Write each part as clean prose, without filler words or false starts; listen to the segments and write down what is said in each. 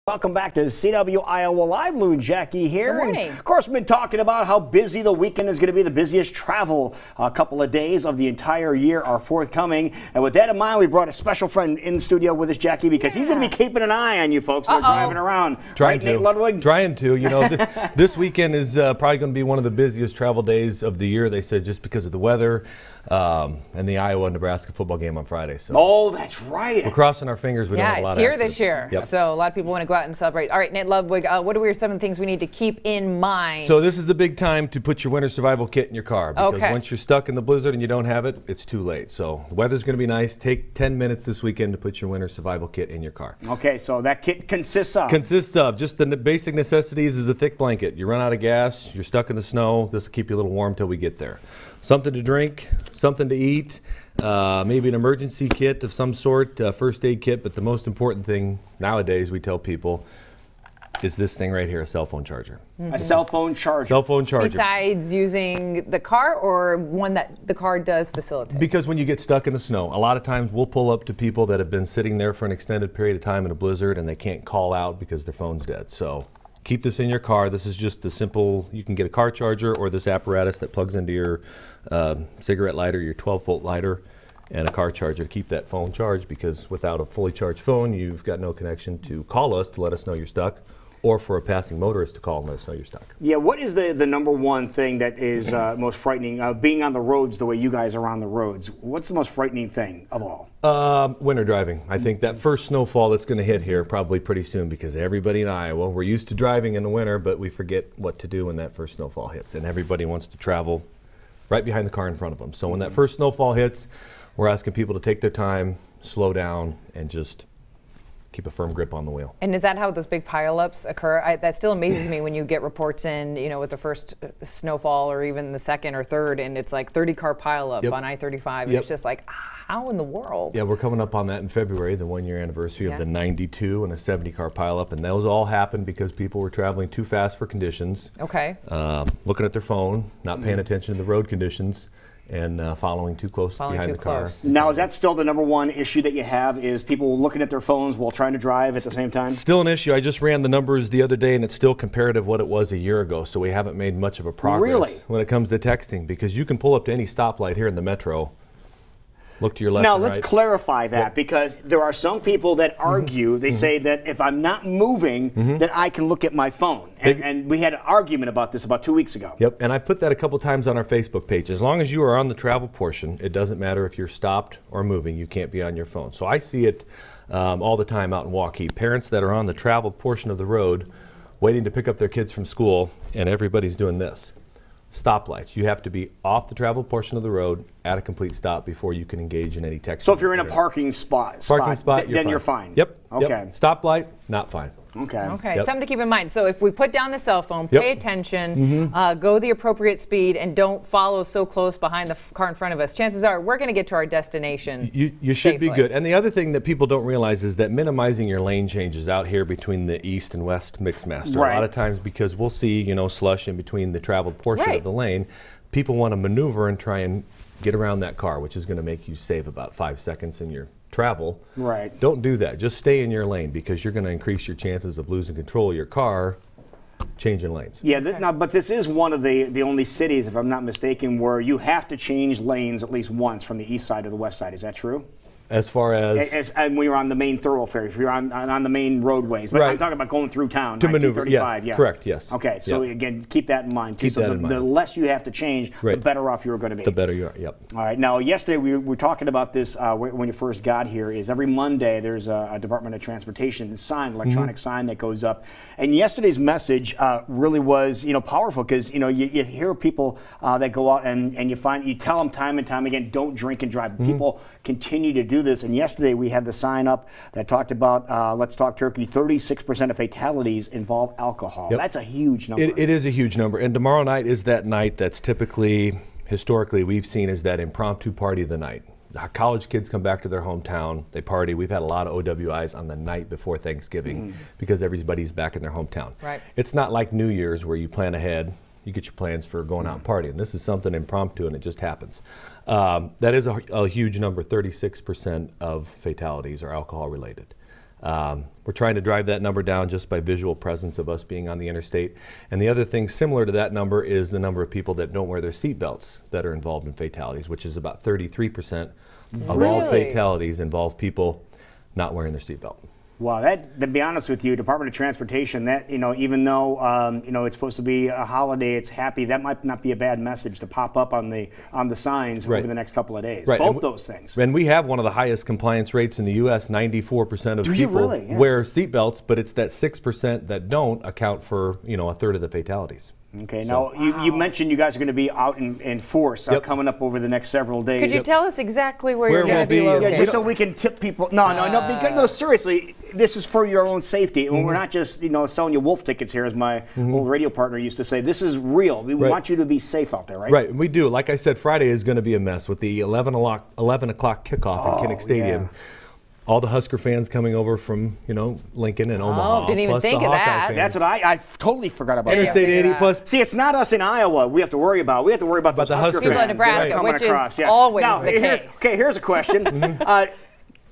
Welcome back to CW Iowa Live. Lou and Jackie here. Good morning. And of course, we've been talking about how busy the weekend is going to be. The busiest travel couple of days of the entire year are forthcoming. And with that in mind, we brought a special friend in the studio with us, Jackie, because he's going to be keeping an eye on you folks when you're driving around. Trying right, Nate Ludwig? Trying to. You know, this weekend is probably going to be one of the busiest travel days of the year, they said, just because of the weather and the Iowa-Nebraska football game on Friday. So oh, that's right. we're crossing our fingers. We don't have a lot it's here of access. this year. Yep. So a lot of people want to go out and celebrate. All right, Nate Ludwig, what are some of the things we need to keep in mind? So this is the big time to put your winter survival kit in your car, because once you're stuck in the blizzard and you don't have it, it's too late. So the weather's going to be nice. Take 10 minutes this weekend to put your winter survival kit in your car. Okay, so that kit consists of? Just the basic necessities is a thick blanket. You run out of gas, you're stuck in the snow, this will keep you a little warm till we get there. Something to drink, something to eat, maybe an emergency kit of some sort, first aid kit, but the most important thing nowadays we tell people is this thing right here, a cell phone charger. Mm-hmm. A cell phone charger. Cell phone charger. Besides using the car, or one that the car does facilitate? Because when you get stuck in the snow, a lot of times we'll pull up to people that have been sitting there for an extended period of time in a blizzard and they can't call out because their phone's dead. So keep this in your car. This is just the simple, you can get a car charger or this apparatus that plugs into your cigarette lighter, your 12-volt lighter, and a car charger to keep that phone charged, because without a fully charged phone, you've got no connection to call us to let us know you're stuck, or for a passing motorist to call and let us know you're stuck. Yeah, what is the number one thing that is most frightening, being on the roads the way you guys are on the roads? What's the most frightening thing of all? Winter driving. I think that first snowfall that's going to hit here probably pretty soon, because everybody in Iowa, we're used to driving in the winter, but we forget what to do when that first snowfall hits, and everybody wants to travel right behind the car in front of them. So when that first snowfall hits, we're asking people to take their time, slow down, and just keep a firm grip on the wheel. And is that how those big pileups occur? That still amazes me when you get reports in, with the first snowfall or even the second or third, and it's like 30-car pileup on I-35. It's just like, how in the world? Yeah, we're coming up on that in February, the one-year anniversary of the 92 and a 70-car pileup, and those all happened because people were traveling too fast for conditions. Okay. Looking at their phone, not paying attention to the road conditions, and following too close behind the car. Now, is that still the number one issue that you have, is people looking at their phones while trying to drive at the same time? Still an issue. I just ran the numbers the other day, and it's still comparative what it was a year ago, so we haven't made much of a progress when it comes to texting, because you can pull up to any stoplight here in the metro, look to your left now, and right. let's clarify that, because there are some people that argue, they say that if I'm not moving, then I can look at my phone. And we had an argument about this about 2 weeks ago. Yep, and I put that a couple times on our Facebook page. As long as you are on the travel portion, it doesn't matter if you're stopped or moving, you can't be on your phone. So I see it all the time out in Waukee. Parents that are on the travel portion of the road waiting to pick up their kids from school, and everybody's doing this. Stoplights. You have to be off the travel portion of the road at a complete stop before you can engage in any texting. So if you're in a parking spot, you're fine. Yep. Okay. Yep. Stoplight, not fine. Okay. Okay. Yep. Something to keep in mind. So if we put down the cell phone, pay attention, go the appropriate speed, and don't follow so close behind the car in front of us, chances are we're going to get to our destination. You should be good. And the other thing that people don't realize is that minimizing your lane changes out here between the east and west Mixmaster. A lot of times, because we'll see, slush in between the traveled portion of the lane, people want to maneuver and try and get around that car, which is going to make you save about 5 seconds in your travel. Right. Don't do that. Just stay in your lane, because you're going to increase your chances of losing control of your car changing lanes. Yeah, but this is one of the only cities, if I'm not mistaken, where you have to change lanes at least once from the east side to the west side. Is that true? As far as and when you're on the main thoroughfare, if you're on the main roadways. But I'm talking about going through town. To maneuver, correct, yes. Okay, so again, keep that in mind, too. Keep that in mind. The less you have to change, the better off you're going to be. The better you are, All right, now yesterday we were talking about this when you first got here, is every Monday there's a Department of Transportation sign, electronic sign that goes up. And yesterday's message really was, powerful, because, you hear people that go out and you tell them time and time again, don't drink and drive. People continue to do this. And yesterday we had the sign up that talked about, Let's Talk Turkey, 36% of fatalities involve alcohol. That's a huge number. It is a huge number. And tomorrow night is that night that's typically, historically, we've seen as that impromptu party of the night. College kids come back to their hometown, they party. We've had a lot of OWIs on the night before Thanksgiving because everybody's back in their hometown. Right. It's not like New Year's where you plan ahead. You get your plans for going out and partying. This is something impromptu, and it just happens. That is a huge number. 36% of fatalities are alcohol related. We're trying to drive that number down just by visual presence of us being on the interstate. And the other thing similar to that number is the number of people that don't wear their seatbelts that are involved in fatalities, which is about 33% of all fatalities involve people not wearing their seatbelt. Wow, that, to be honest with you, Department of Transportation, that, even though, it's supposed to be a holiday, it's happy, that might not be a bad message to pop up on the signs over the next couple of days. Right. Both those things. And we have one of the highest compliance rates in the U.S. 94% of people really? Yeah. wear seatbelts, but it's that 6% that don't account for, a third of the fatalities. Okay, now you mentioned you guys are going to be out in force coming up over the next several days. Could you tell us exactly where you're going to be located? Yeah, just so we can tip people. No, seriously, this is for your own safety. And we're not just, selling you wolf tickets here, as my old radio partner used to say. This is real. We want you to be safe out there, right? Right, we do. Like I said, Friday is going to be a mess with the 11 o'clock kickoff in Kinnick Stadium. Yeah. All the Husker fans coming over from, Lincoln and Omaha. Didn't even plus think the of Hawkeye that. fans. That's what I totally forgot about. Interstate 80 plus. See, it's not us in Iowa we have to worry about. We have to worry about those the Husker Huskers. People in fans Nebraska, coming which across. is always now, the case. Here's a question.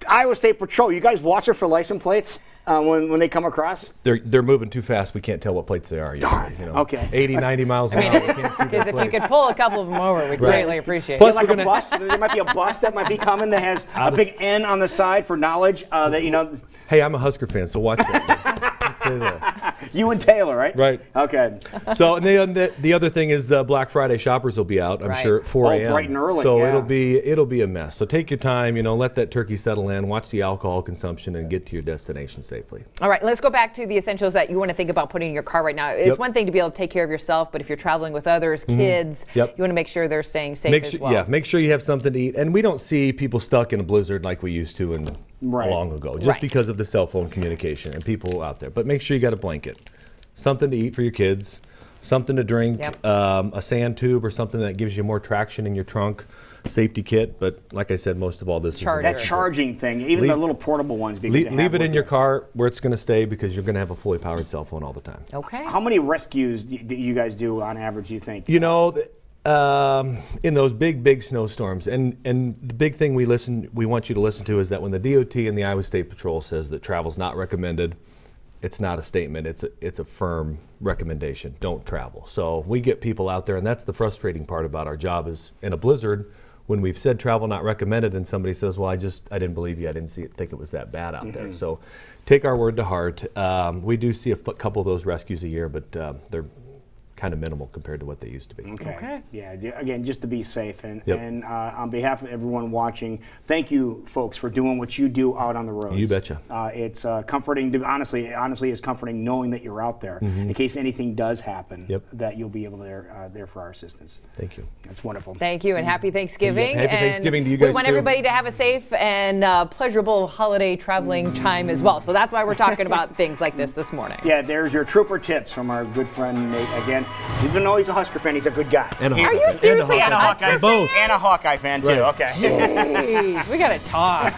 Iowa State Patrol, you guys watch it for license plates when they come across? They're moving too fast. We can't tell what plates they are. Darn. Okay. 80, 90 miles an hour. We can't see Because their if you plates. could pull a couple of them over, we'd greatly appreciate Plus, it. Like a bus? There might be a bus that might be coming that has a big N on the side for knowledge that. Hey, I'm a Husker fan, so watch that. Let's say that. You and Taylor, right? Right. Okay. So and the other thing is the Black Friday shoppers will be out, I'm sure, at 4 a.m. bright and early, So yeah. it'll be a mess. So take your time, let that turkey settle in, watch the alcohol consumption, and get to your destination safely. All right, let's go back to the essentials that you want to think about putting in your car right now. It's one thing to be able to take care of yourself, but if you're traveling with others, kids, you want to make sure they're staying safe as well. Yeah, make sure you have something to eat. And we don't see people stuck in a blizzard like we used to long ago, just because of the cell phone communication and people out there. But make sure you got a blanket, something to eat for your kids, something to drink, a sand tube or something that gives you more traction in your trunk, safety kit. But like I said, most of all, this is that charging thing, even the little portable ones. Leave it in your car where it's going to stay because you're going to have a fully powered cell phone all the time. Okay. How many rescues do you guys do on average, do you think? In those big snowstorms, and the big thing we want you to listen to is that when the DOT and the Iowa State Patrol says that travel's not recommended, it's not a statement. It's a firm recommendation. Don't travel. So we get people out there, and that's the frustrating part about our job is in a blizzard when we've said travel not recommended, and somebody says, "Well, I didn't believe you. I didn't think it was that bad out there." So take our word to heart. We do see a couple of those rescues a year, but they're kind of minimal compared to what they used to be. Okay. Yeah, again, just to be safe. And on behalf of everyone watching, thank you, folks, for doing what you do out on the roads. You betcha. It's comforting, honestly, it's comforting knowing that you're out there in case anything does happen, that you'll be able to there for our assistance. Thank you. That's wonderful. Thank you, and happy Thanksgiving. Happy Thanksgiving to you guys, we want too. everybody to have a safe and pleasurable holiday traveling time as well. So that's why we're talking about things like this morning. Yeah, there's your trooper tips from our good friend Nate. Again, even though he's a Husker fan, he's a good guy. And Are you seriously a Husker fan? And a Hawkeye fan, too. Right. Okay. Jeez, we got to talk.